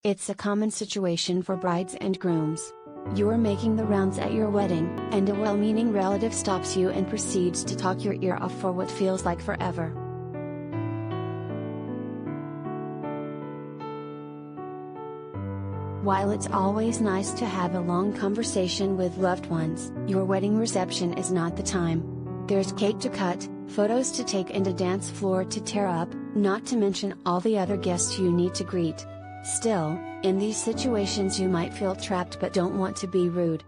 It's a common situation for brides and grooms. You're making the rounds at your wedding, and a well-meaning relative stops you and proceeds to talk your ear off for what feels like forever. While it's always nice to have a long conversation with loved ones, your wedding reception is not the time. There's cake to cut, photos to take and a dance floor to tear up, not to mention all the other guests you need to greet. Still, in these situations you might feel trapped but don't want to be rude.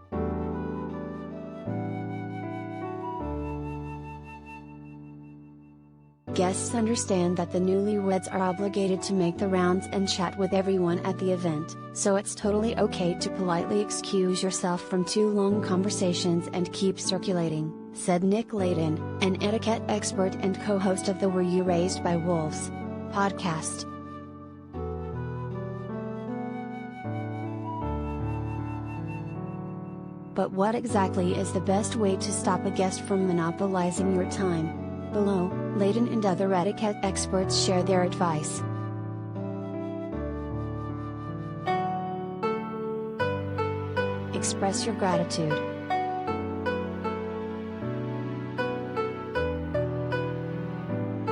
Guests understand that the newlyweds are obligated to make the rounds and chat with everyone at the event, so it's totally okay to politely excuse yourself from too long conversations and keep circulating, said Nick Layden, an etiquette expert and co-host of the Were You Raised by Wolves podcast. But what exactly is the best way to stop a guest from monopolizing your time? Below, Layden and other etiquette experts share their advice. Express your gratitude.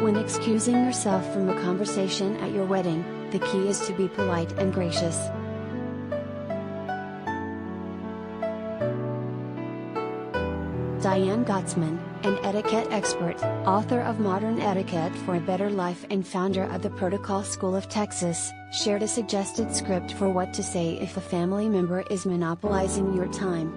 When excusing yourself from a conversation at your wedding, the key is to be polite and gracious. Diane Gottsman, an etiquette expert, author of Modern Etiquette for a Better Life and founder of the Protocol School of Texas, shared a suggested script for what to say if a family member is monopolizing your time.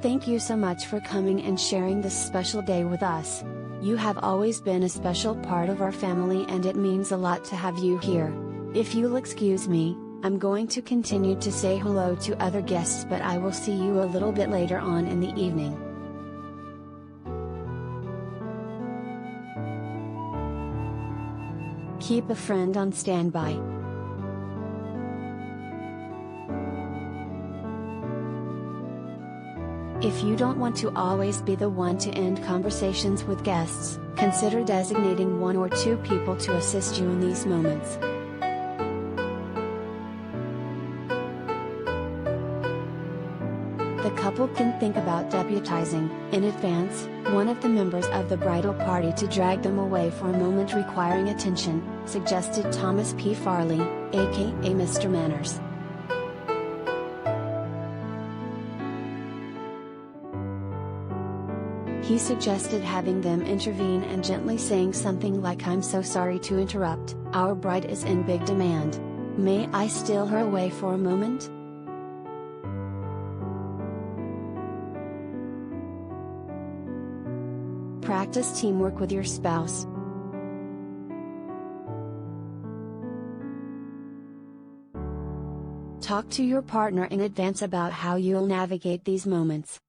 Thank you so much for coming and sharing this special day with us. You have always been a special part of our family and it means a lot to have you here. If you'll excuse me, I'm going to continue to say hello to other guests, but I will see you a little bit later on in the evening. Keep a friend on standby. If you don't want to always be the one to end conversations with guests, consider designating one or two people to assist you in these moments. The couple can think about deputizing, in advance, one of the members of the bridal party to drag them away for a moment requiring attention, suggested Thomas P. Farley, aka Mr. Manners. He suggested having them intervene and gently saying something like, "I'm so sorry to interrupt, our bride is in big demand. May I steal her away for a moment?" Practice teamwork with your spouse. Talk to your partner in advance about how you'll navigate these moments.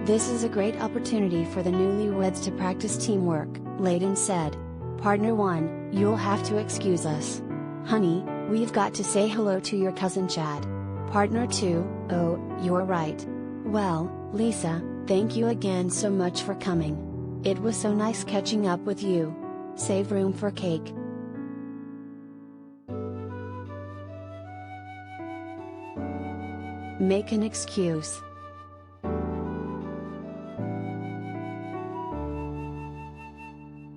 This is a great opportunity for the newlyweds to practice teamwork, Layden said. Partner 1, you'll have to excuse us. Honey, we've got to say hello to your cousin Chad. Partner 2, oh, you're right. Well, Lisa, thank you again so much for coming. It was so nice catching up with you. Save room for cake. Make an excuse.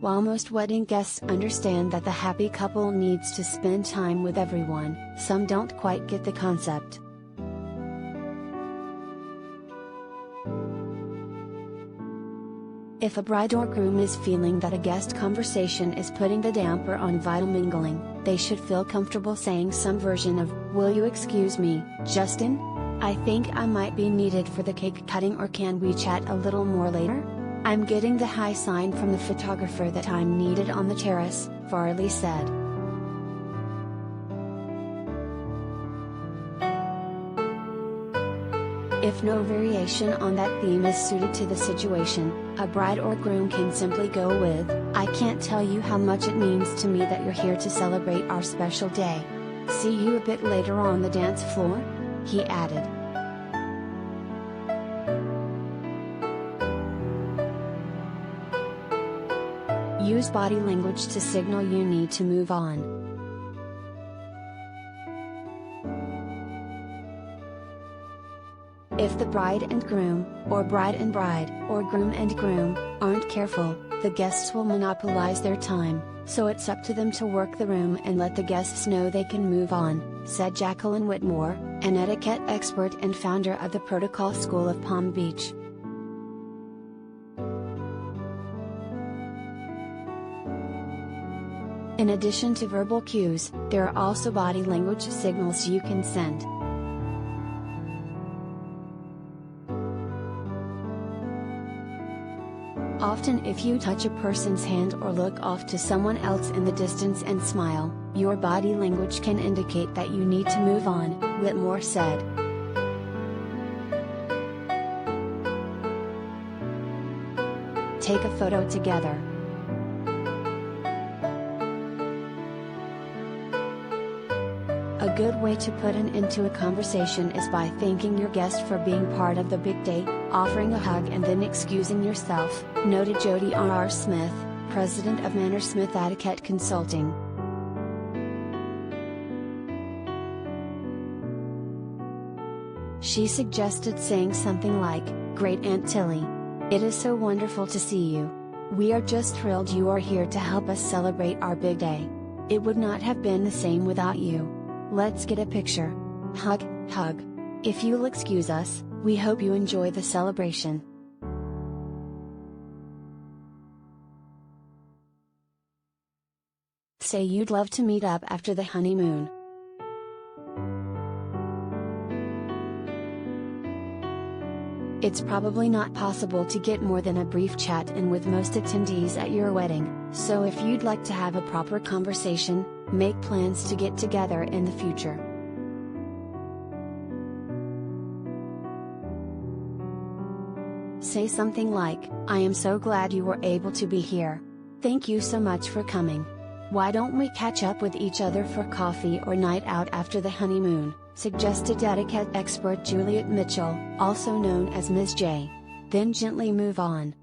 While most wedding guests understand that the happy couple needs to spend time with everyone, some don't quite get the concept. If a bride or groom is feeling that a guest conversation is putting the damper on vital mingling, they should feel comfortable saying some version of, "Will you excuse me, Justin? I think I might be needed for the cake cutting, or can we chat a little more later? I'm getting the high sign from the photographer that I'm needed on the terrace," Farley said. If no variation on that theme is suited to the situation, a bride or groom can simply go with, "I can't tell you how much it means to me that you're here to celebrate our special day. See you a bit later on the dance floor," he added. Use body language to signal you need to move on. If the bride and groom, or bride and bride, or groom and groom, aren't careful, the guests will monopolize their time, so it's up to them to work the room and let the guests know they can move on, said Jacqueline Whitmore, an etiquette expert and founder of the Protocol School of Palm Beach. In addition to verbal cues, there are also body language signals you can send. Often if you touch a person's hand or look off to someone else in the distance and smile, your body language can indicate that you need to move on, Whitmore said. Take a photo together. A good way to put an end to a conversation is by thanking your guest for being part of the big day, offering a hug and then excusing yourself, noted Jody R. Smith, president of Manor Smith Etiquette Consulting. She suggested saying something like, "Great Aunt Tilly. It is so wonderful to see you. We are just thrilled you are here to help us celebrate our big day. It would not have been the same without you. Let's get a picture. Hug, hug. If you'll excuse us, we hope you enjoy the celebration." Say you'd love to meet up after the honeymoon. It's probably not possible to get more than a brief chat in with most attendees at your wedding, so if you'd like to have a proper conversation, make plans to get together in the future. Say something like, "I am so glad you were able to be here. Thank you so much for coming. Why don't we catch up with each other for coffee or night out after the honeymoon?" suggested etiquette expert Juliet Mitchell, also known as Ms. J. Then gently move on.